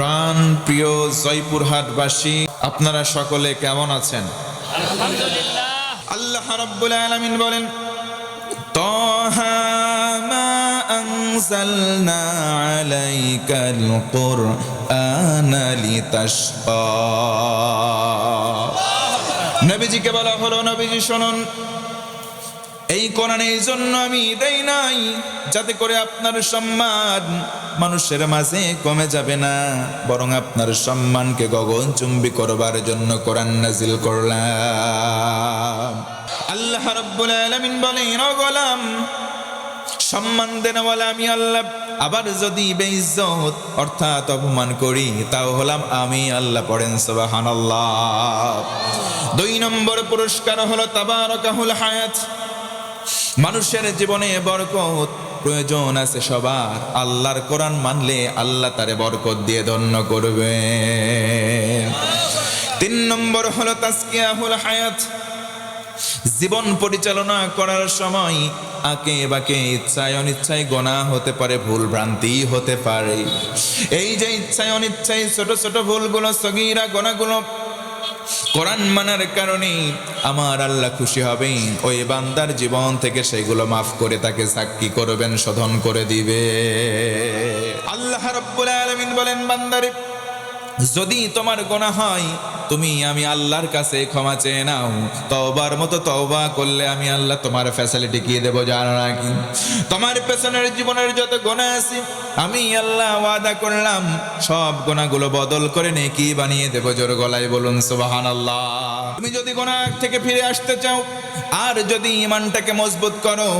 প্রাণ প্রিয় জয়পুরহাটবাসী, আপনারা সকলে কেমন আছেন? আলহামদুলিল্লাহ। আল্লাহ রাব্বুল আলামিন বলেন, তাহা মা আনজালনা আলাইকাল কুরআনা লিতাশকা। নবীজিকে বলা হলো, নবীজি শুনুন, এই কোরআন এই জন্য আমি দেই নাই যাতে করে আপনার সম্মান মানুষের মাঝে কমে যাবে না, বরং আপনার সম্মানকে গগনচুম্বী করবার জন্য কোরআন নাজিল করলাম। আল্লাহ রাব্বুল আলামিন বলেন, ও গোলাম, সম্মান দেনওয়ালা আমি আল্লাহ। আবার যদি বেইজ্জত অর্থাৎ অপমান করি তাও হলাম আমি আল্লাহ। পড়েন সুবহানাল্লাহ। 2 নম্বর পুরস্কার হলো তাবারাকাহুল হায়াত। মানুষের জীবনে বরকত প্রয়োজন আছে সবার। আল্লাহর কোরআন মানলে আল্লাহ তারে বরকত দিয়ে ধন্য করবে। 3 নম্বর হলো তাজকিয়াহুল হায়াত। জীবন পরিচালনা করার সময় আঁকে বাঁকে ইচ্ছায় অনিচ্ছায় গুনাহ হতে পারে, ভুল ভ্রান্তি হতে পারে। এই যে ইচ্ছায় অনিচ্ছায় ছোট ছোট ভুলগুলো, সগীরা গুনাহগুলো কোরআন মানার কারণে আমার আল্লাহ খুশি হবেন, ওই বান্দার জীবন থেকে সেগুলো মাফ করে তাকে সাক্ষী করবেন, শোধন করে দিবে। আল্লাহ রাব্বুল আলামিন বলেন, বান্দারে, যদি তোমার গুনাহ হয় তুমি আমি আল্লাহর কাছে ক্ষমা চেয়ে নাও। তওবার মতো তওবা করলে আমি আল্লাহ তোমার ফ্যাসিলিটি কি দেব জানো নাকি? তোমার পেছনের জীবনের যত গুনাহ আছে আমি আল্লাহ ওয়াদা করলাম সব গুনাহগুলো বদল করে নেকি বানিয়ে দেব। জোর গলায় বলুন সুবহানাল্লাহ। তুমি যদি গুনাহ থেকে ফিরে আসতে চাও, আর যদি ঈমানটাকে মজবুত করো,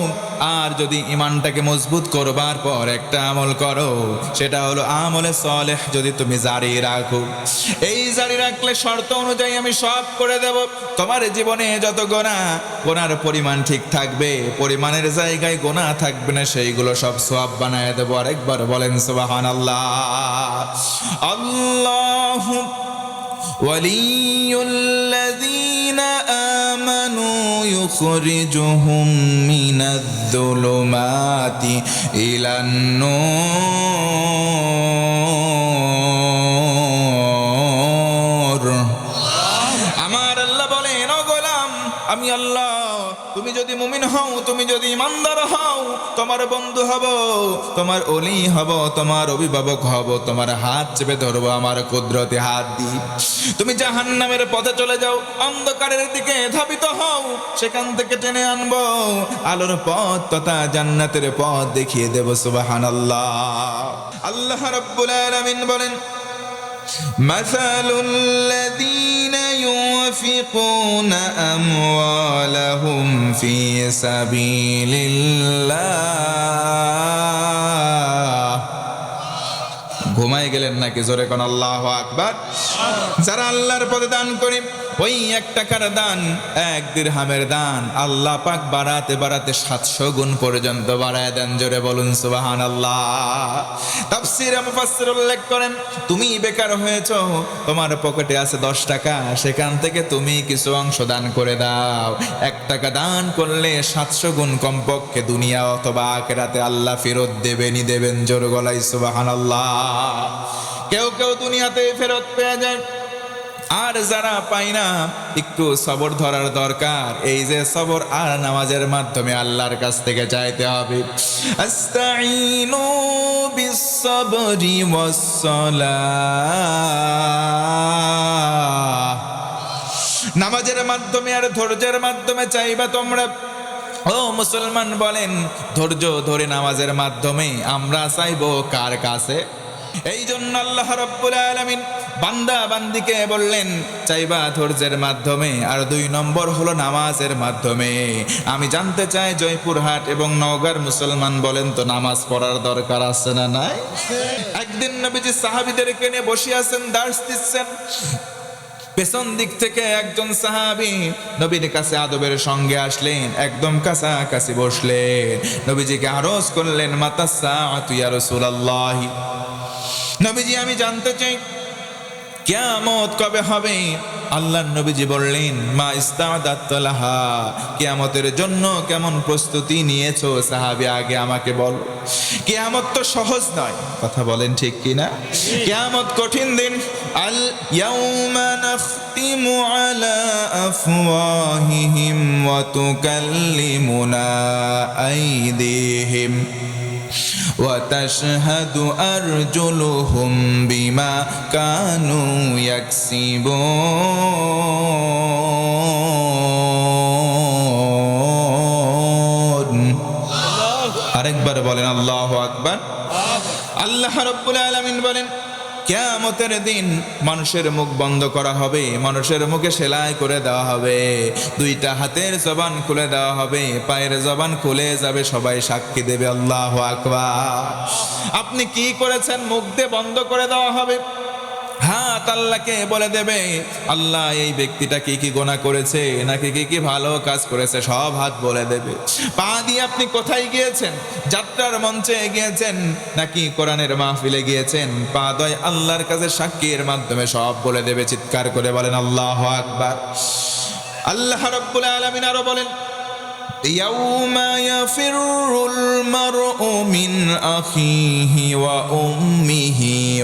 আর যদি ঈমানটাকে মজবুত করবার পর একটা আমল করো, সেটা হলো আমলে সালেহ যদি তুমি জারি রাখো। এই জারি রাখলে শর্ত অনুযায়ী আমি সব করে দেব। তোমার জীবনে যত গুনার পরিমাণ ঠিক থাকবে, পরিমাণের জায়গায় গুনাহ থাকবে না, সেইগুলো সব সওয়াব বানায় দেব। আরেকবার বলেন সুবহানাল্লাহ। আল্লাহু ওয়ালিয়ুল্লাযীনা আমানু ইউখরিজুহুম মিনায-যুলুমাতি ইলান-নূর। আমার আল্লাহ বলেন, ও গোলাম, আমি আল্লাহ, তুমি যদি মুমিন হও, তুমি যদি ইমানদার হও, তোমার বন্ধু হব, তোমার ওলি হব, তোমার অভিভাবক হব, তোমার হাত চেপে ধরবো আমার কুদরতি হাত দিয়ে। তুমি জাহান্নামের পথে চলে যাও, অন্ধকারের দিকে ধাবিত হও, সেখান থেকে টেনে আনবো আলোর পথ তথা জান্নাতের পথ দেখিয়ে দেব। সুবহানাল্লাহ। আল্লাহ রাব্বুল আলামিন বলেন, মাসালুল লাযীনা ইউনফিকুনা আমওয়ালাহুম ফি সাবিলিল্লাহ। ঘুমায় গেলেন নাকি? জোরে কোন আল্লাহু আকবার। যারা আল্লাহর পথে দান করে, ওই 1 টাকার দান 1 দিরহামের দান আল্লাহ পাক বাড়াতে বাড়াতে 700 গুণ পর্যন্ত বাড়ায় দেন। জোরে বলুন সুবহানাল্লাহ। তাফসীরে মুফাসসির উল্লেখ করেন, তুমি বেকার হয়েছো, তোমার পকেটে আছে 10 টাকা, সেখান থেকে তুমি কিছু অংশ দান করে দাও। 1 টাকা দান করলে 700 গুণ কমপক্ষে দুনিয়া অথবা আখিরাতে আল্লাহ ফেরত দেবেনই দেবেন। জোরে গলায় সুবহানাল্লাহ। কেউ কেউ দুনিয়াতে ফেরত পেয়ে যায়, আর যারা পায় না একটু সবর ধরার দরকার। এই যে সবর আর নামাজের মাধ্যমে আল্লাহর কাছ থেকে চাইতে হবে। আস্তাঈনু বিস-সাবরি ওয়াস-সালাহ। নামাজের মাধ্যমে আর ধৈর্যের মাধ্যমে চাইবা তোমরা। ও মুসলমান বলেন, ধৈর্য ধরে নামাজের মাধ্যমে আমরা চাইবো কার কাছে? এই জন্য আল্লাহ রাব্বুল আলামিন বান্দা বান্দিকে বললেন চাইবা ধৈর্যের মাধ্যমে, আর 2 নম্বর হলো নামাজের মাধ্যমে। আমি জানতে চাই জয়পুরহাট এবং নওগাঁর মুসলমান বলেন তো, নামাজ পড়ার দরকার আছে না নাই? একদিন নবীজি সাহাবীদেরকে নিয়ে বসে আছেন, দার্স দিচ্ছেন। পেছন দিক থেকে একজন সাহাবী নবীর কাছে আদবের সঙ্গে আসলেন, একদম কাছাকাছি বসলেন, নবীজিকে আরজ করলেন, মাতাস সাআতু ইয়া রাসূলুল্লাহ। নবীজি, আমি জানতে চাই কিয়ামত কবে হবে? আল্লাহর নবীজি বললেন, মা ইস্তাদাত লাহা, কিয়ামতের জন্য কেমন প্রস্তুতি নিয়েছো সাহাবী আগে আমাকে বলো। কিয়ামত তো সহজ নয়, কথা বলেন ঠিক কিনা? কিয়ামত কঠিন দিন। আল ইয়াউমা নাখতিমু আলা আফওয়াহিহিম ওয়া তুকাল্লিমুনা আইদিহিম وتشهد أرجلهم بما كانوا يكسبون আরেকবার বলেন আল্লাহু আকবার। আল্লাহ রাব্বুল আলামিন বলেন, কিয়ামতের দিন মানুষের মুখ বন্ধ করা হবে, মানুষের মুখে সেলাই করে দেওয়া হবে, দুইটা হাতের জবান খুলে দেওয়া হবে, পায়ের জবান খুলে যাবে, সবাই সাক্ষী দেবে। আল্লাহু আকবার। আপনি কি করেছেন মুখ দিয়ে বন্ধ করে দেওয়া হবে। হাত আল্লাহকে বলে দেবে, আল্লাহ এই ব্যক্তিটা কি কি গুনাহ করেছে নাকি কি কি ভালো কাজ করেছে, সব হাত বলে দেবে। পা দিয়ে আপনি কোথায় গিয়েছেন, যাত্রার মঞ্চে গিয়েছেন নাকি কোরআনের মাহফিলে গিয়েছেন, পা দয় আল্লাহর কাছে সাক্ষীর মাধ্যমে সব বলে দেবে। চিৎকার করে বলেন আল্লাহু আকবার। আল্লাহ রাব্বুল আলামিন আরো বলেন, يوم يفر المرء من أخيه وأمه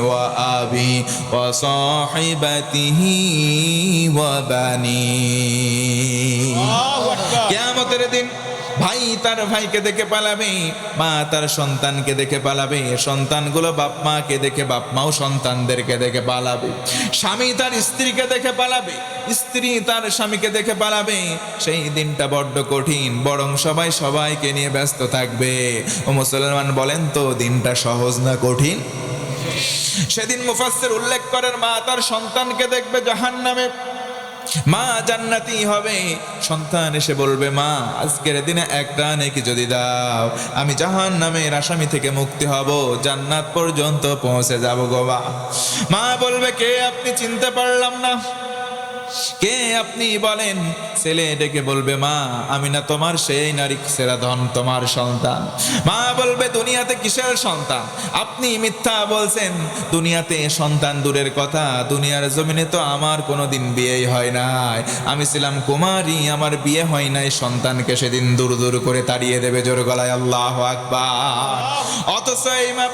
وأبيه وصاحبته وبنيه কিয়ামতের দিন ভাই তার ভাইকে দেখে পালাবে, মা তার সন্তানকে দেখে পালাবে, সন্তানগুলো বাপ মাকে দেখে, বাপ মাও সন্তানদেরকে দেখে পালাবে, স্বামী তার স্ত্রীকে দেখে পালাবে, স্ত্রী তার স্বামীকে দেখে পালাবে। সেই দিনটা বড্ড কঠিন, বরং সবাই সবাইকে নিয়ে ব্যস্ত থাকবে। ও মুসলমান বলেন তো, দিনটা সহজ না কঠিন? সেদিন মুফাসসির উল্লেখ করেন, মা তার সন্তানকে দেখবে জাহান্নামে, মা জান্নাতি হবে। সন্তান এসে বলবে, মা আজকের দিনে একটা নেকি যদি দাও, আমি জাহান্নামের আসামি থেকে মুক্তি হব, জান্নাত পর্যন্ত পৌঁছে যাব গো মা। মা বলবে, কে আপনি? চিনতে পারলাম না। কে আপনি বলেন? ছেলে ডেকে বলবে, মা আমি না তোমার সেই নারী সেরা ধন, তোমার সন্তান। মা বলবে, দুনিয়াতে কিসের সন্তান? আপনি মিথ্যা বলছেন, দুনিয়াতে সন্তান দূরের কথা, দুনিয়ার জমিনে তো আমার কোনোদিন বিয়েই হয় নাই, আমি ছিলাম কুমারী, আমার বিয়ে হয় নাই। সন্তানকে সেদিন দূর দূর করে তাড়িয়ে দেবে জোর গলায় আল্লাহু আকবার। অথচ এই মা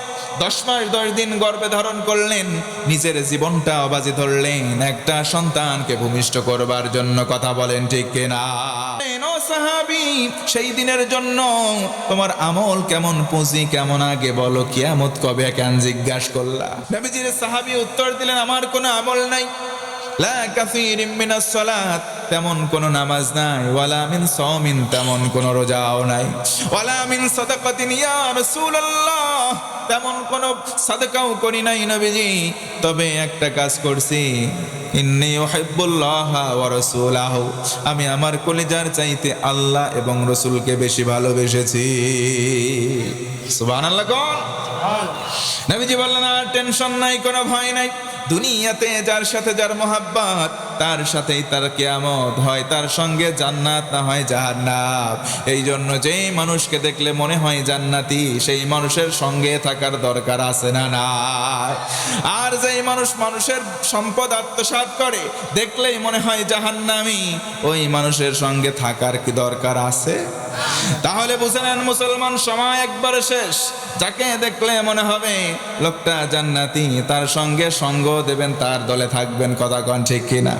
10 মাস 10 দিন গর্ভে ধারণ করলেন, নিজের জীবনটা বাজি ধরলেন একটা সন্তানকে ভূমিষ্ঠ করবার জন্য। কথা বলেন ঠিক কিনা? সাহাবী, সেই দিনের জন্য তোমার আমল কেমন, পুঁজি কেমন, আগে বলো। কিয়ামত কবে কেন জিজ্ঞাসা করলা? নবীজির সাহাবী উত্তর দিলেন, আমার কোনো আমল নাই। লা কাসীরিম মিনাস সালাত, তেমন কোন নামাজ নাই, ওয়ালা মিন সাওমিন, তেমন কোন রোজাও নাই, ওয়ালা মিন সাদাকাতিন ইয়া রাসূলুল্লাহ, তেমন কোন সাদাকাও করি নাই নবীজি। তবে একটা কাজ করছি, ইন্নী উহিব্বুল্লাহ ওয়া রাসূলাহু, আমি আমার কলিজার চাইতে আল্লাহ এবং রাসূলকে বেশি ভালোবেসেছি। সুবহানাল্লাহ। কোন নবীজি বললেন, আর টেনশন নাই, কোনো ভয় নাই। দুনিয়াতে যার সাথে যার মোহাব্বত, তার সাথেই তার কিয়ামত হয়, তার সঙ্গে জান্নাত না হয় জাহান্নাম। এই জন্য যেই মানুষকে দেখলে মনে হয় জান্নাতি, সেই মানুষের সঙ্গে থাকার দরকার আছে না নাই? আর যেই মানুষ মানুষের সম্পদ আত্মসাৎ করে, দেখলেই মনে হয় জাহান্নামী, ওই মানুষের সঙ্গে থাকার কি দরকার আছে? তাহলে বুঝে নেন মুসলমান, সময় একবারে শেষ। যাকে দেখলে মনে হবে লোকটা জান্নাতি, তার সঙ্গে সঙ্গ দেবেন, তার দলে থাকবেন। কথা কন ঠিক কিনা?